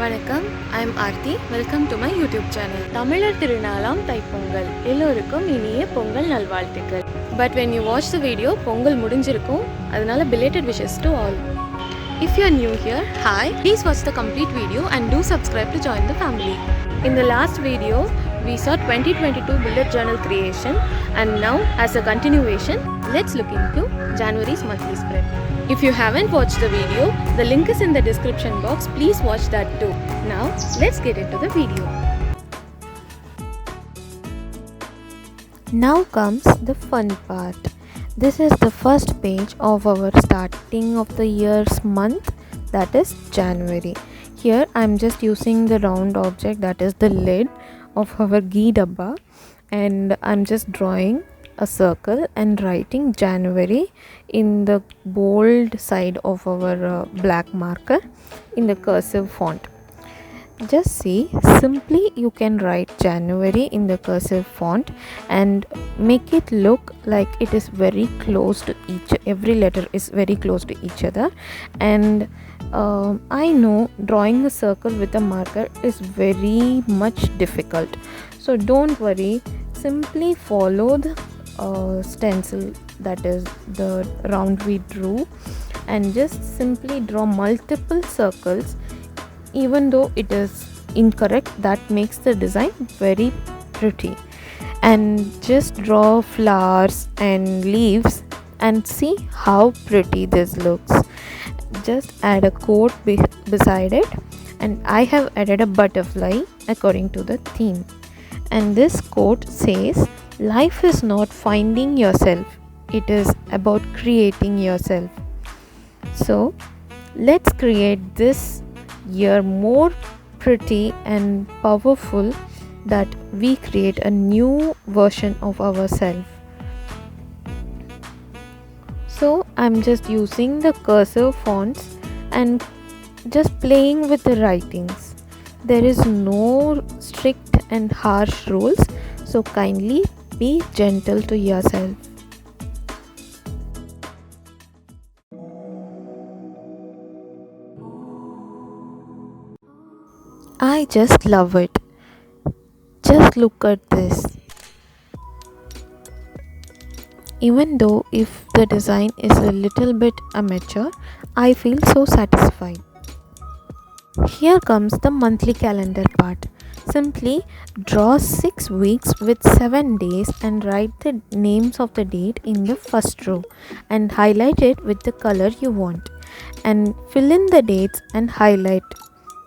வணக்கம், I am Aarti. Welcome to my YouTube channel. தமிழர் திருநாளாம் தைப்பொங்கல். எல்லோருக்கும் இனிய பொங்கல் நல்வாழ்த்துக்கள். But when you watch the video, Pongal முடிஞ்சிருக்கும். அதனால belated wishes to all. If you are new here, hi. Please watch the complete video and do subscribe to join the family. In the last video, we saw 2022 bullet journal creation, and now as a continuation, let's look into January's monthly spread. If you haven't watched the video, the link is in the description box. Please watch that too. Now, let's get into the video. Now comes the fun part. This is the first page of our starting of the year's month, that is January. Here I am just using the round object, that is the lid of our ghee dabba, and I am just drawing a circle and writing January in the bold side of our black marker in the cursive font. Just see, simply you can write January in the cursive font and make it look like it is very close to every letter is very close to each other. And I know drawing a circle with a marker is very much difficult, so don't worry, simply follow the stencil, that is the round we drew, and just simply draw multiple circles. Even though it is incorrect, that makes the design very pretty. And just draw flowers and leaves and see how pretty this looks. Just add a quote beside it, and I have added a butterfly according to the theme. And this quote says, "Life is not finding yourself, it is about creating yourself." So let's create this year more pretty and powerful, that we create a new version of ourselves. So I'm just using the cursive fonts and just playing with the writings. There is no strict and harsh rules, so kindly be gentle to yourself. I just love it. Just look at this. Even though if the design is a little bit amateur, I feel so satisfied. Here comes the monthly calendar part. Simply draw 6 weeks with 7 days and write the names of the date in the first row and highlight it with the color you want, and fill in the dates and highlight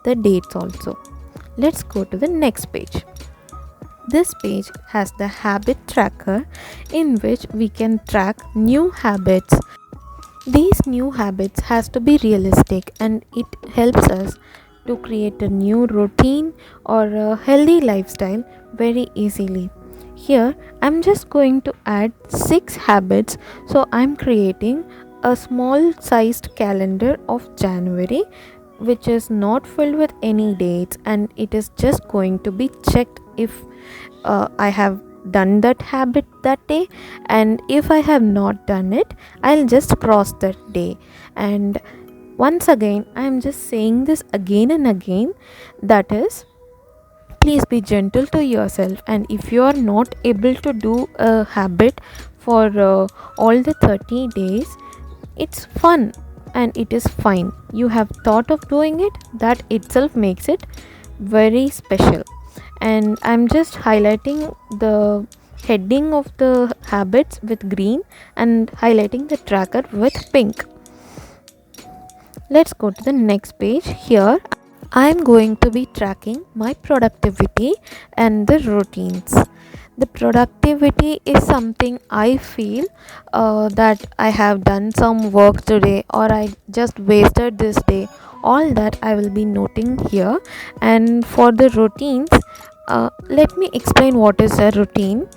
the dates also. Let's go to the next page. This page has the habit tracker, in which we can track new habits. These new habits has to be realistic, and it helps us to create a new routine or a healthy lifestyle very easily. Here I'm just going to add 6 habits, so I'm creating a small sized calendar of January, which is not filled with any dates, and it is just going to be checked if I have done that habit that day, and if I have not done it, I'll just cross that day. And once again, I am just saying this again and again, that is, please be gentle to yourself, and if you are not able to do a habit for all the 30 days, it's fun and it is fine. You have thought of doing it, that itself makes it very special. And I'm just highlighting the heading of the habits with green and highlighting the tracker with pink. Let's go to the next page. Here I'm going to be tracking my productivity and the routines. The productivity is something I feel that I have done some work today, or I just wasted this day. All that I will be noting here. And for the routines, let me explain what is a routine.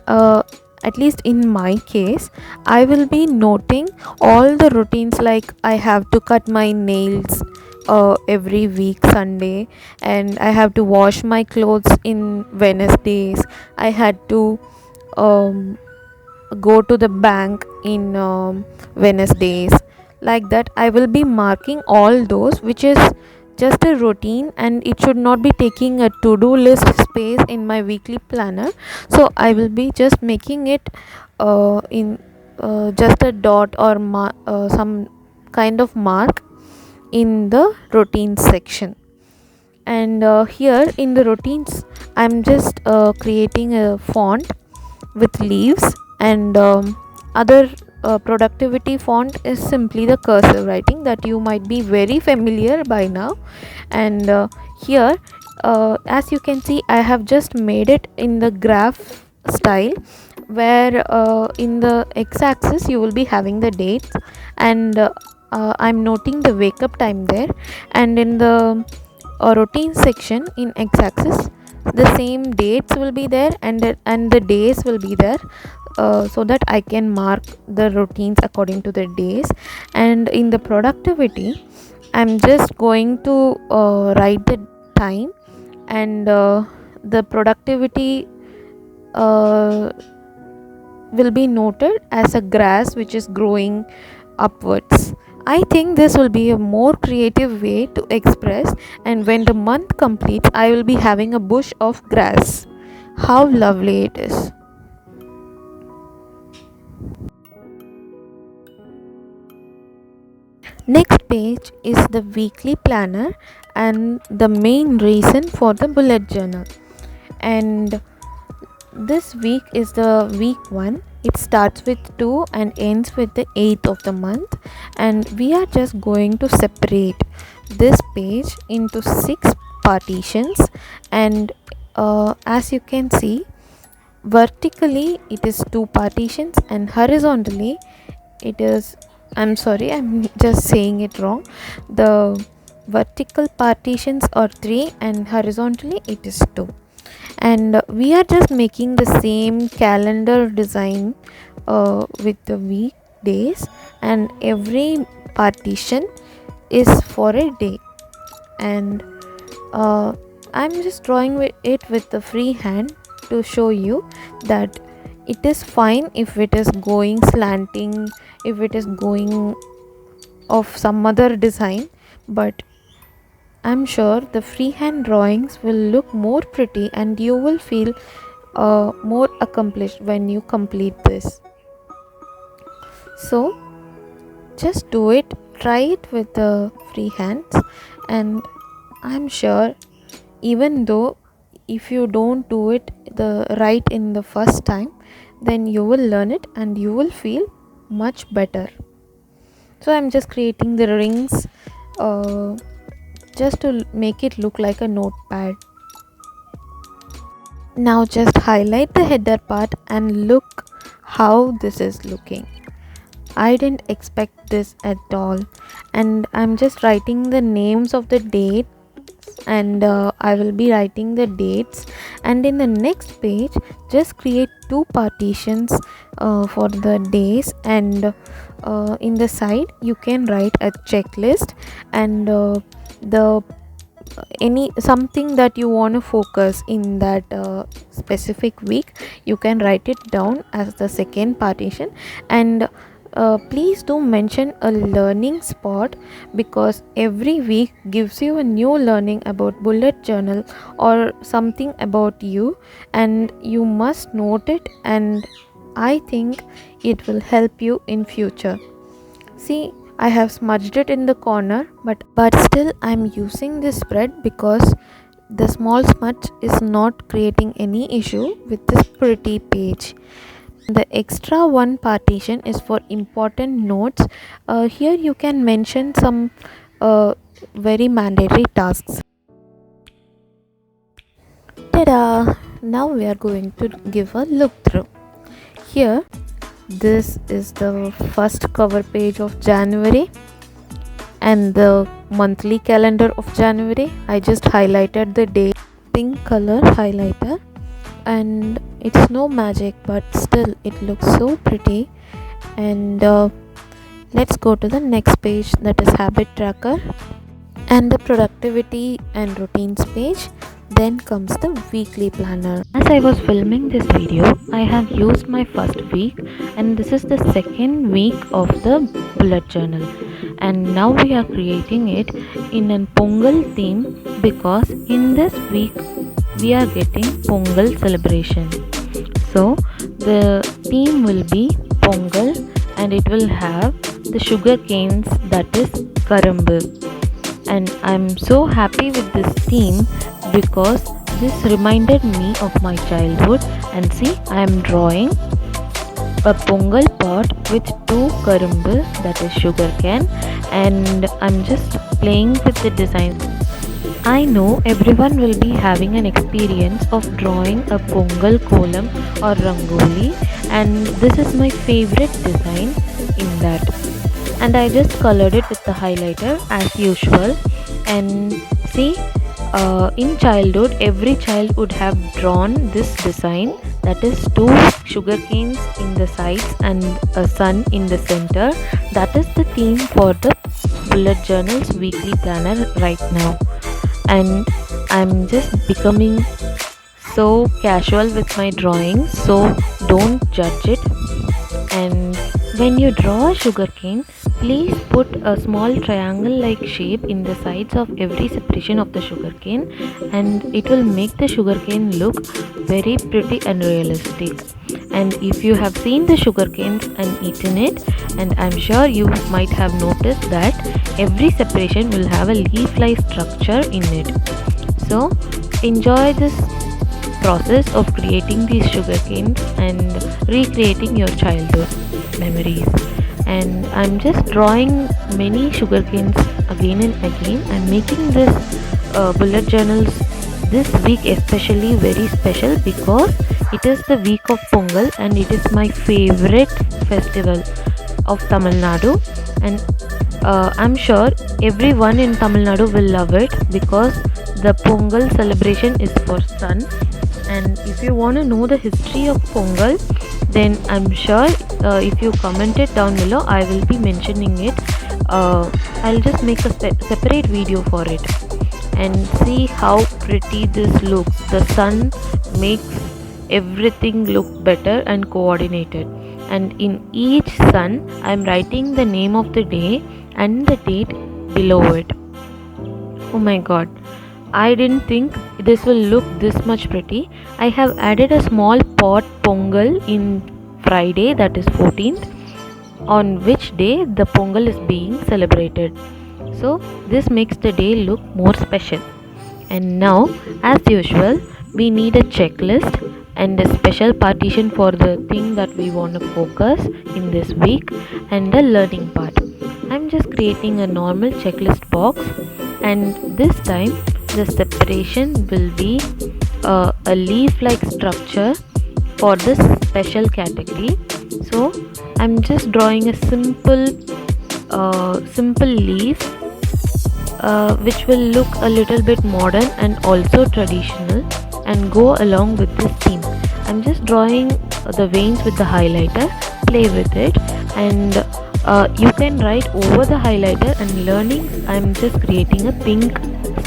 At least in my case, I will be noting all the routines, like I have to cut my nails every week Sunday, and I have to wash my clothes in Wednesdays. I had to go to the bank in Wednesdays. Like that, I will be marking all those which is just a routine, and it should not be taking a to-do list space in my weekly planner. So I will be just making it in just a dot or some kind of mark in the routine section. And here in the routines, I'm just creating a font with leaves, and other productivity font is simply the cursive writing that you might be very familiar by now. And here, as you can see, I have just made it in the graph style, where in the x-axis you will be having the dates, and I'm noting the wake up time there, and in the routine section in x-axis the same dates will be there, and the days will be there, so that I can mark the routines according to the days. And in the productivity, I'm just going to write the time, and the productivity will be noted as a grass which is growing upwards. I think this will be a more creative way to express, and when the month completes, I will be having a bush of grass. How lovely it is! Next page is the weekly planner and the main reason for the bullet journal. And this week is the week 1. It starts with 2 and ends with the 8th of the month, and we are just going to separate this page into 6 partitions. And as you can see, vertically it is 2 partitions, and horizontally it is, I'm sorry, I'm just saying it wrong. The vertical partitions are 3 and horizontally it is 2. And we are just making the same calendar design with the weekdays, and every partition is for a day. And I'm just drawing it with the free hand to show you that it is fine if it is going slanting, if it is going of some other design, but I'm sure the freehand drawings will look more pretty, and you will feel more accomplished when you complete this. So just do it, try it with the free hands, and I'm sure, even though if you don't do it the right in the first time, then you will learn it and you will feel much better. So I'm just creating the rings just to make it look like a notepad. Now just highlight the header part and look how this is looking. I didn't expect this at all, and I'm just writing the names of the dates, and I will be writing the dates. And in the next page, just create 2 partitions for the days, and in the side you can write a checklist, and the any something that you want to focus in that specific week, you can write it down as the second partition. And please do mention a learning spot, because every week gives you a new learning about bullet journal or something about you, and you must note it, and I think it will help you in future. See, I have smudged it in the corner, but still I'm using this spread because the small smudge is not creating any issue with this pretty page. The extra one partition is for important notes. Here you can mention some very mandatory tasks. Ta-da! Now we are going to give a look through. Here, this is the first cover page of January and the monthly calendar of January. I just highlighted the day, pink color highlighter, and it's no magic, but still it looks so pretty. And let's go to the next page, that is habit tracker and the productivity and routines page. Then comes the weekly planner. As I was filming this video, I have used my first week, and this is the second week of the bullet journal. And now we are creating it in a pongal theme because in this week we are getting pongal celebration. So the theme will be pongal, and it will have the sugar canes, that is karumbu. And I'm so happy with this theme because this reminded me of my childhood. And see, I am drawing a pongal pot with 2 karumbu, that is sugar cane, and I'm just playing with the design. I know everyone will be having an experience of drawing a pongal kolam or rangoli, and this is my favorite design in that. And I just colored it with the highlighter as usual. And see, in childhood every child would have drawn this design, that is 2 sugar canes in the sides and a sun in the center. That is the theme for the bullet journals weekly planner right now. And I'm just becoming so casual with my drawing, so don't judge it. And when you draw a sugar cane, please put a small triangle like shape in the sides of every separation of the sugar cane, and it will make the sugar cane look very pretty and realistic. And if you have seen the sugar canes and eaten it, and I'm sure you might have noticed that every separation will have a leaf-like structure in it. So enjoy this process of creating these sugar canes and recreating your childhood memories. And I'm just drawing many sugar canes again and again. I'm making this bullet journals this week especially very special because it is the week of Pongal, and it is my favorite festival of Tamilnadu. And I'm sure everyone in Tamilnadu will love it because the Pongal celebration is for sun. And if you want to know the history of Pongal, then I'm sure if you comment it down below, I will be mentioning it. I'll just make a separate video for it. And see how pretty this looks. The sun makes everything look better and coordinated. And in each sun, I'm writing the name of the day and the date below it. Oh my god, I didn't think this will look this much pretty. I have added a small pot pongal in Friday, that is 14th, on which day the pongal is being celebrated. So this makes the day look more special. And now, as usual, we need a checklist and a special partition for the thing that we want to focus in this week and the learning part. I'm just creating a normal checklist box, and this time the separation will be a leaf-like structure for this special category. So I'm just drawing a simple leaf which will look a little bit modern and also traditional and go along with this theme. I'm just drawing the veins with the highlighter, play with it, and you can write over the highlighter. And learnings, I'm just creating a pink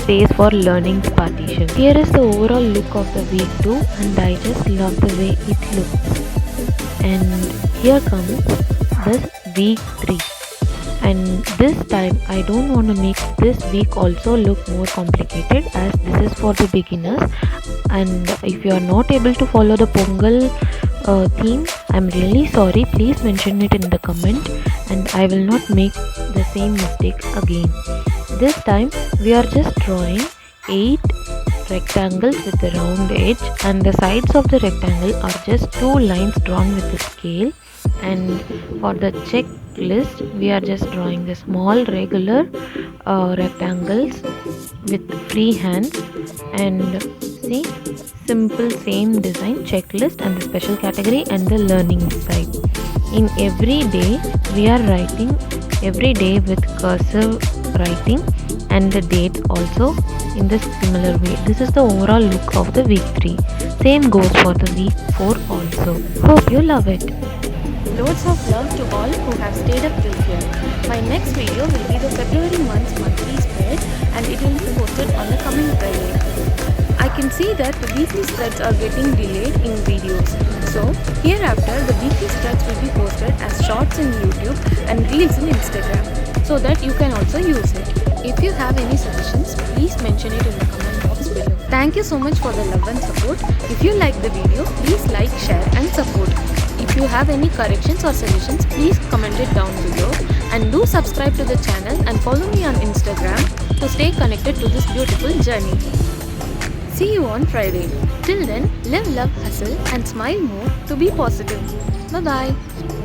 space for learnings partition. Here is the overall look of the week 2, and I just love the way it looks. And here comes this week 3. And this time I don't want to make this week also look more complicated, as this is for the beginners. And if you are not able to follow the Pongal theme, I'm really sorry. Please mention it in the comment and I will not make the same mistake again. This time we are just drawing 8 rectangles with the round edge, and the sides of the rectangle are just 2 lines drawn with the scale. And for the checklist, we are just drawing the small regular rectangles with free hands. And see, simple same design, checklist and the special category and the learning side. In every day we are writing every day with cursive writing, and the date also in this similar way. This is the overall look of the week 3. Same goes for the week 4 also. Hope you love it. Loads of love to all who have stayed up till here. My next video will be the February month's monthly spread, and it will be posted on the coming Friday. I can can see that the weekly spreads are getting delayed in videos. So hereafter the weekly spreads will be posted as shorts in YouTube and reels in Instagram, so that you can also use it. If you have any suggestions, please mention it in the comment box below. Thank you so much for the love and support. If you like the video, please like, share and support. If you have any corrections or suggestions, please comment it down below, and do subscribe to the channel and follow me on Instagram to stay connected to this beautiful journey. See you on Friday. Till then, live, love, hustle and smile more to be positive. Bye bye.